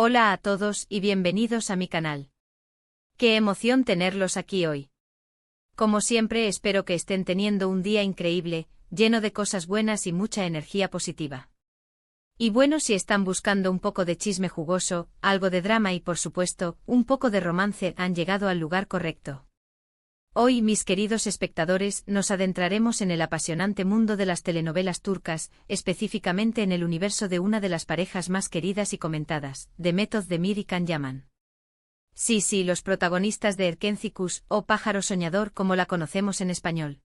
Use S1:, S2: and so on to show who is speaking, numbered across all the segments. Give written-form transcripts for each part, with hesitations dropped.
S1: Hola a todos y bienvenidos a mi canal. Qué emoción tenerlos aquí hoy. Como siempre espero que estén teniendo un día increíble, lleno de cosas buenas y mucha energía positiva. Y bueno, si están buscando un poco de chisme jugoso, algo de drama y por supuesto, un poco de romance, han llegado al lugar correcto. Hoy, mis queridos espectadores, nos adentraremos en el apasionante mundo de las telenovelas turcas, específicamente en el universo de una de las parejas más queridas y comentadas, Demet Özdemir y Can Yaman. Sí, los protagonistas de Erkencikus, o Pájaro Soñador como la conocemos en español.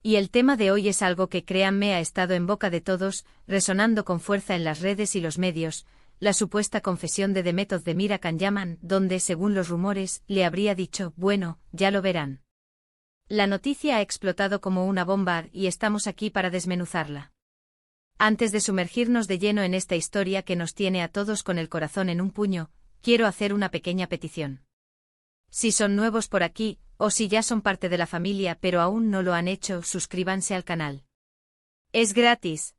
S1: Y el tema de hoy es algo que, créanme, ha estado en boca de todos, resonando con fuerza en las redes y los medios, la supuesta confesión de Demet Özdemir a Can Yaman, donde, según los rumores, le habría dicho, bueno, ya lo verán. La noticia ha explotado como una bomba y estamos aquí para desmenuzarla. Antes de sumergirnos de lleno en esta historia que nos tiene a todos con el corazón en un puño, quiero hacer una pequeña petición. Si son nuevos por aquí, o si ya son parte de la familia pero aún no lo han hecho, suscríbanse al canal. Es gratis.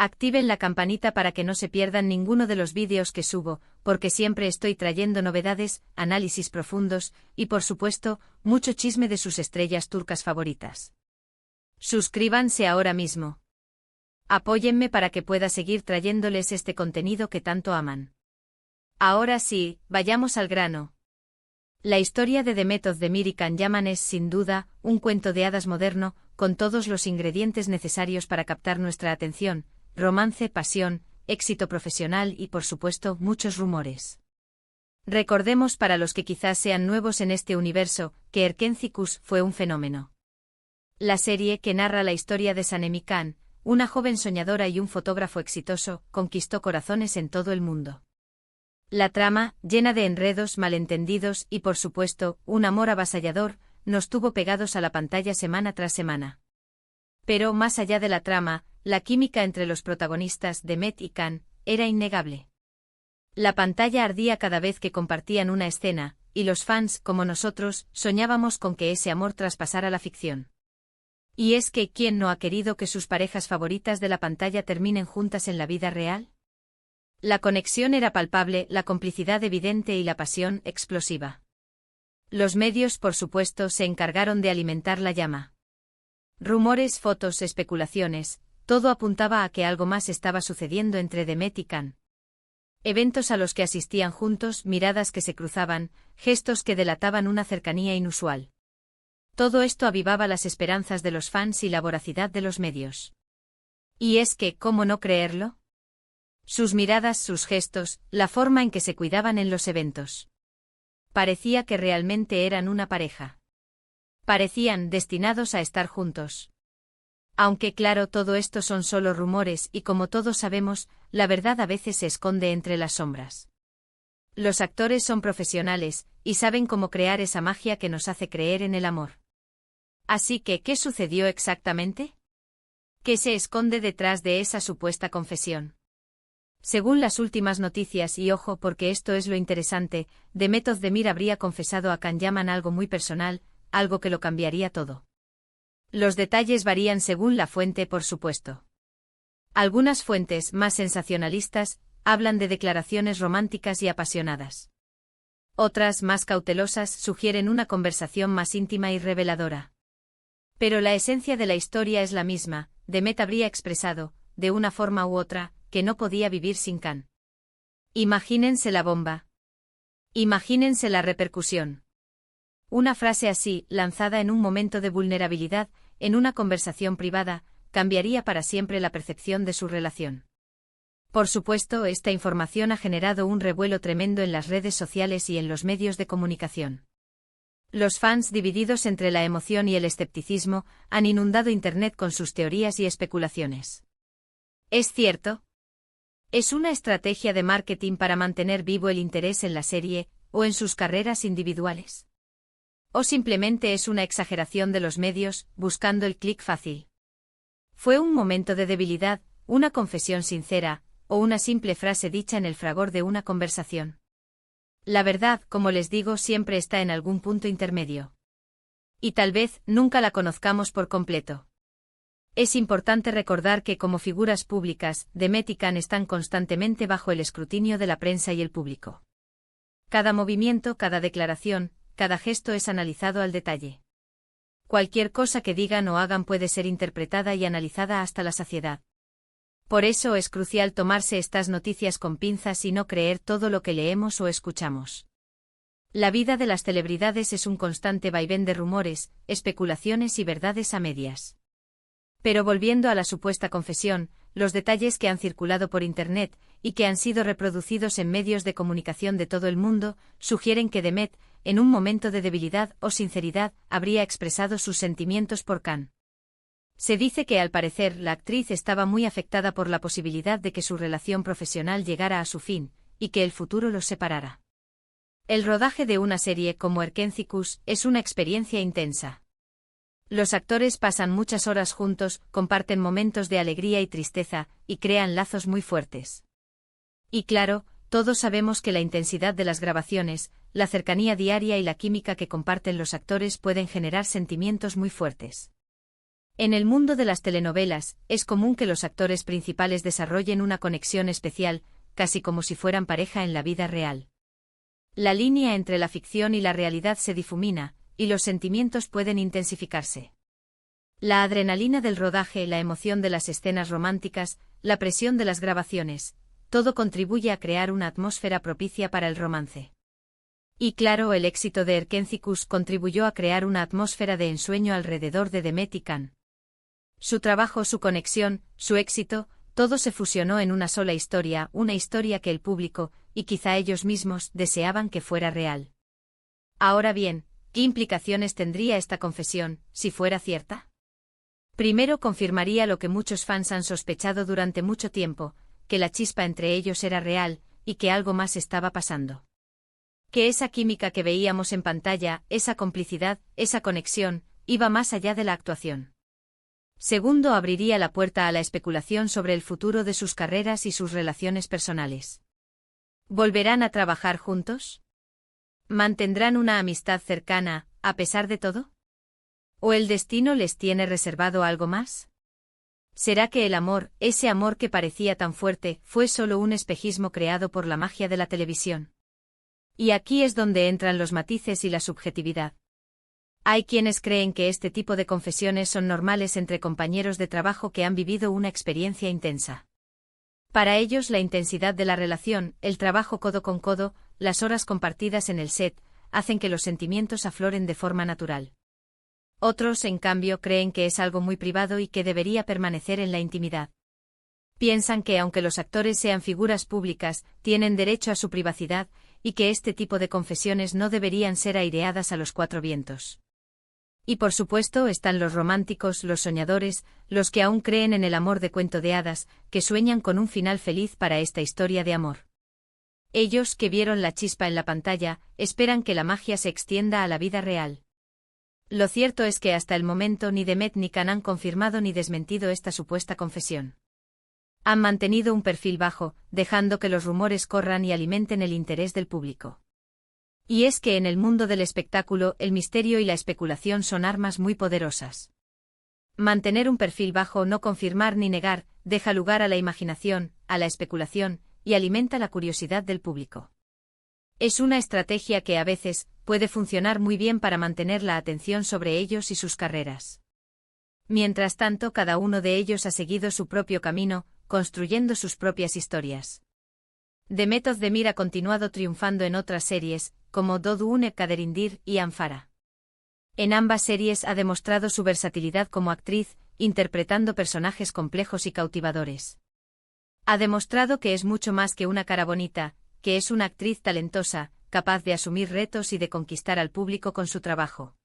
S1: Activen la campanita para que no se pierdan ninguno de los vídeos que subo, porque siempre estoy trayendo novedades, análisis profundos, y por supuesto, mucho chisme de sus estrellas turcas favoritas. Suscríbanse ahora mismo. Apóyenme para que pueda seguir trayéndoles este contenido que tanto aman. Ahora sí, vayamos al grano. La historia de Demet Özdemir y Can Yaman es, sin duda, un cuento de hadas moderno, con todos los ingredientes necesarios para captar nuestra atención: romance, pasión, éxito profesional y, por supuesto, muchos rumores. Recordemos, para los que quizás sean nuevos en este universo, que Erkencikus fue un fenómeno. La serie, que narra la historia de Sanem Can, una joven soñadora y un fotógrafo exitoso, conquistó corazones en todo el mundo. La trama, llena de enredos, malentendidos y, por supuesto, un amor avasallador, nos tuvo pegados a la pantalla semana tras semana. Pero, más allá de la trama, la química entre los protagonistas, Demet y Can, era innegable. La pantalla ardía cada vez que compartían una escena, y los fans, como nosotros, soñábamos con que ese amor traspasara la ficción. Y es que, ¿quién no ha querido que sus parejas favoritas de la pantalla terminen juntas en la vida real? La conexión era palpable, la complicidad evidente y la pasión explosiva. Los medios, por supuesto, se encargaron de alimentar la llama. Rumores, fotos, especulaciones, todo apuntaba a que algo más estaba sucediendo entre Demet y Can. Eventos a los que asistían juntos, miradas que se cruzaban, gestos que delataban una cercanía inusual. Todo esto avivaba las esperanzas de los fans y la voracidad de los medios. Y es que, ¿cómo no creerlo? Sus miradas, sus gestos, la forma en que se cuidaban en los eventos. Parecía que realmente eran una pareja. Parecían destinados a estar juntos. Aunque claro, todo esto son solo rumores y, como todos sabemos, la verdad a veces se esconde entre las sombras. Los actores son profesionales y saben cómo crear esa magia que nos hace creer en el amor. Así que, ¿qué sucedió exactamente? ¿Qué se esconde detrás de esa supuesta confesión? Según las últimas noticias, y ojo porque esto es lo interesante, Demet Özdemir habría confesado a Can Yaman algo muy personal, algo que lo cambiaría todo. Los detalles varían según la fuente, por supuesto. Algunas fuentes, más sensacionalistas, hablan de declaraciones románticas y apasionadas. Otras, más cautelosas, sugieren una conversación más íntima y reveladora. Pero la esencia de la historia es la misma: Demet habría expresado, de una forma u otra, que no podía vivir sin Can. Imagínense la bomba. Imagínense la repercusión. Una frase así, lanzada en un momento de vulnerabilidad, en una conversación privada, cambiaría para siempre la percepción de su relación. Por supuesto, esta información ha generado un revuelo tremendo en las redes sociales y en los medios de comunicación. Los fans, divididos entre la emoción y el escepticismo, han inundado Internet con sus teorías y especulaciones. ¿Es cierto? ¿Es una estrategia de marketing para mantener vivo el interés en la serie, o en sus carreras individuales? ¿O simplemente es una exageración de los medios, buscando el clic fácil? ¿Fue un momento de debilidad, una confesión sincera, o una simple frase dicha en el fragor de una conversación? La verdad, como les digo, siempre está en algún punto intermedio. Y tal vez nunca la conozcamos por completo. Es importante recordar que como figuras públicas, Demet y Can están constantemente bajo el escrutinio de la prensa y el público. Cada movimiento, cada declaración, cada gesto es analizado al detalle. Cualquier cosa que digan o hagan puede ser interpretada y analizada hasta la saciedad. Por eso es crucial tomarse estas noticias con pinzas y no creer todo lo que leemos o escuchamos. La vida de las celebridades es un constante vaivén de rumores, especulaciones y verdades a medias. Pero volviendo a la supuesta confesión, los detalles que han circulado por Internet, y que han sido reproducidos en medios de comunicación de todo el mundo, sugieren que Demet, en un momento de debilidad o sinceridad, habría expresado sus sentimientos por Can. Se dice que al parecer la actriz estaba muy afectada por la posibilidad de que su relación profesional llegara a su fin, y que el futuro los separara. El rodaje de una serie como Erkenzicus es una experiencia intensa. Los actores pasan muchas horas juntos, comparten momentos de alegría y tristeza, y crean lazos muy fuertes. Y claro, todos sabemos que la intensidad de las grabaciones, la cercanía diaria y la química que comparten los actores pueden generar sentimientos muy fuertes. En el mundo de las telenovelas, es común que los actores principales desarrollen una conexión especial, casi como si fueran pareja en la vida real. La línea entre la ficción y la realidad se difumina, y los sentimientos pueden intensificarse. La adrenalina del rodaje, la emoción de las escenas románticas, la presión de las grabaciones, todo contribuye a crear una atmósfera propicia para el romance. Y claro, el éxito de Erkenzicus contribuyó a crear una atmósfera de ensueño alrededor de Demet y Can. Su trabajo, su conexión, su éxito, todo se fusionó en una sola historia, una historia que el público, y quizá ellos mismos, deseaban que fuera real. Ahora bien, ¿qué implicaciones tendría esta confesión, si fuera cierta? Primero, confirmaría lo que muchos fans han sospechado durante mucho tiempo, que la chispa entre ellos era real, y que algo más estaba pasando. Que esa química que veíamos en pantalla, esa complicidad, esa conexión, iba más allá de la actuación. Segundo, abriría la puerta a la especulación sobre el futuro de sus carreras y sus relaciones personales. ¿Volverán a trabajar juntos? ¿Mantendrán una amistad cercana, a pesar de todo? ¿O el destino les tiene reservado algo más? ¿Será que el amor, ese amor que parecía tan fuerte, fue solo un espejismo creado por la magia de la televisión? Y aquí es donde entran los matices y la subjetividad. Hay quienes creen que este tipo de confesiones son normales entre compañeros de trabajo que han vivido una experiencia intensa. Para ellos la intensidad de la relación, el trabajo codo con codo, las horas compartidas en el set, hacen que los sentimientos afloren de forma natural. Otros, en cambio, creen que es algo muy privado y que debería permanecer en la intimidad. Piensan que aunque los actores sean figuras públicas, tienen derecho a su privacidad, y que este tipo de confesiones no deberían ser aireadas a los cuatro vientos. Y por supuesto están los románticos, los soñadores, los que aún creen en el amor de cuento de hadas, que sueñan con un final feliz para esta historia de amor. Ellos, que vieron la chispa en la pantalla, esperan que la magia se extienda a la vida real. Lo cierto es que hasta el momento ni Demet ni Can han confirmado ni desmentido esta supuesta confesión. Han mantenido un perfil bajo, dejando que los rumores corran y alimenten el interés del público. Y es que en el mundo del espectáculo el misterio y la especulación son armas muy poderosas. Mantener un perfil bajo, no confirmar ni negar, deja lugar a la imaginación, a la especulación, y alimenta la curiosidad del público. Es una estrategia que a veces puede funcionar muy bien para mantener la atención sobre ellos y sus carreras. Mientras tanto, cada uno de ellos ha seguido su propio camino, construyendo sus propias historias. Demet Özdemir ha continuado triunfando en otras series, como Doğduğun Kaderindir y Amfara. En ambas series ha demostrado su versatilidad como actriz, interpretando personajes complejos y cautivadores. Ha demostrado que es mucho más que una cara bonita, que es una actriz talentosa, capaz de asumir retos y de conquistar al público con su trabajo.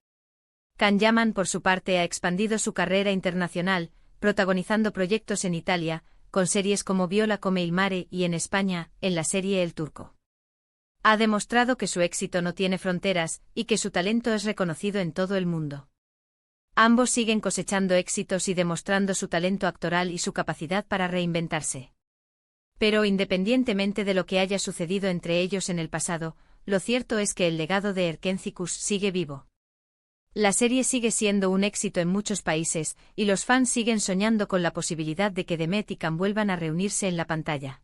S1: Can Yaman, por su parte, ha expandido su carrera internacional, protagonizando proyectos en Italia, con series como Viola come il mare y en España, en la serie El Turco. Ha demostrado que su éxito no tiene fronteras, y que su talento es reconocido en todo el mundo. Ambos siguen cosechando éxitos y demostrando su talento actoral y su capacidad para reinventarse. Pero independientemente de lo que haya sucedido entre ellos en el pasado, lo cierto es que el legado de Erkenzicus sigue vivo. La serie sigue siendo un éxito en muchos países, y los fans siguen soñando con la posibilidad de que Demet y Can vuelvan a reunirse en la pantalla.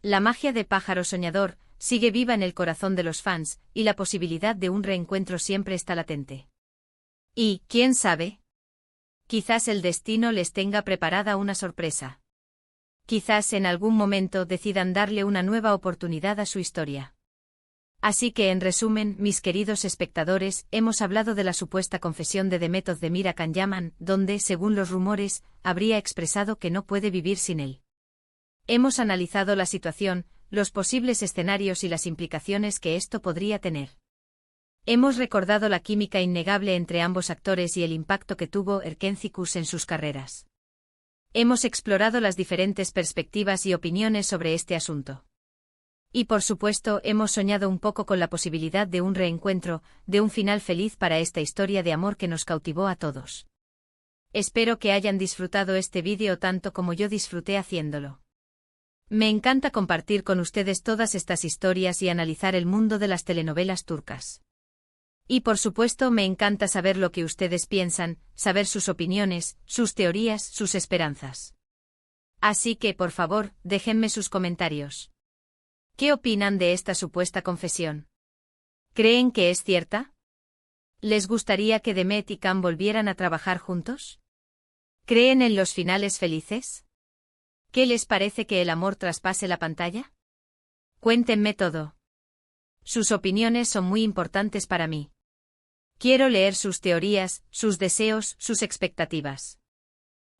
S1: La magia de Pájaro Soñador sigue viva en el corazón de los fans, y la posibilidad de un reencuentro siempre está latente. Y, ¿quién sabe? Quizás el destino les tenga preparada una sorpresa. Quizás en algún momento decidan darle una nueva oportunidad a su historia. Así que en resumen, mis queridos espectadores, hemos hablado de la supuesta confesión de Demet Özdemir a Can Yaman, donde, según los rumores, habría expresado que no puede vivir sin él. Hemos analizado la situación, los posibles escenarios y las implicaciones que esto podría tener. Hemos recordado la química innegable entre ambos actores y el impacto que tuvo Erkenzicus en sus carreras. Hemos explorado las diferentes perspectivas y opiniones sobre este asunto. Y por supuesto, hemos soñado un poco con la posibilidad de un reencuentro, de un final feliz para esta historia de amor que nos cautivó a todos. Espero que hayan disfrutado este vídeo tanto como yo disfruté haciéndolo. Me encanta compartir con ustedes todas estas historias y analizar el mundo de las telenovelas turcas. Y por supuesto me encanta saber lo que ustedes piensan, saber sus opiniones, sus teorías, sus esperanzas. Así que, por favor, déjenme sus comentarios. ¿Qué opinan de esta supuesta confesión? ¿Creen que es cierta? ¿Les gustaría que Demet y Can volvieran a trabajar juntos? ¿Creen en los finales felices? ¿Qué les parece que el amor traspase la pantalla? Cuéntenme todo. Sus opiniones son muy importantes para mí. Quiero leer sus teorías, sus deseos, sus expectativas.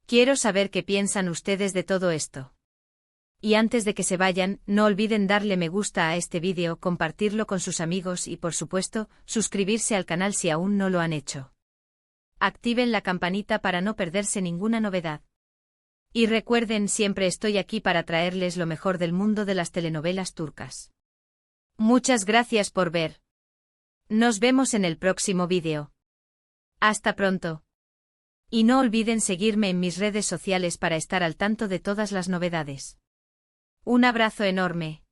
S1: Quiero saber qué piensan ustedes de todo esto. Y antes de que se vayan, no olviden darle me gusta a este vídeo, compartirlo con sus amigos y por supuesto, suscribirse al canal si aún no lo han hecho. Activen la campanita para no perderse ninguna novedad. Y recuerden, siempre estoy aquí para traerles lo mejor del mundo de las telenovelas turcas. Muchas gracias por ver. Nos vemos en el próximo vídeo. Hasta pronto. Y no olviden seguirme en mis redes sociales para estar al tanto de todas las novedades. Un abrazo enorme.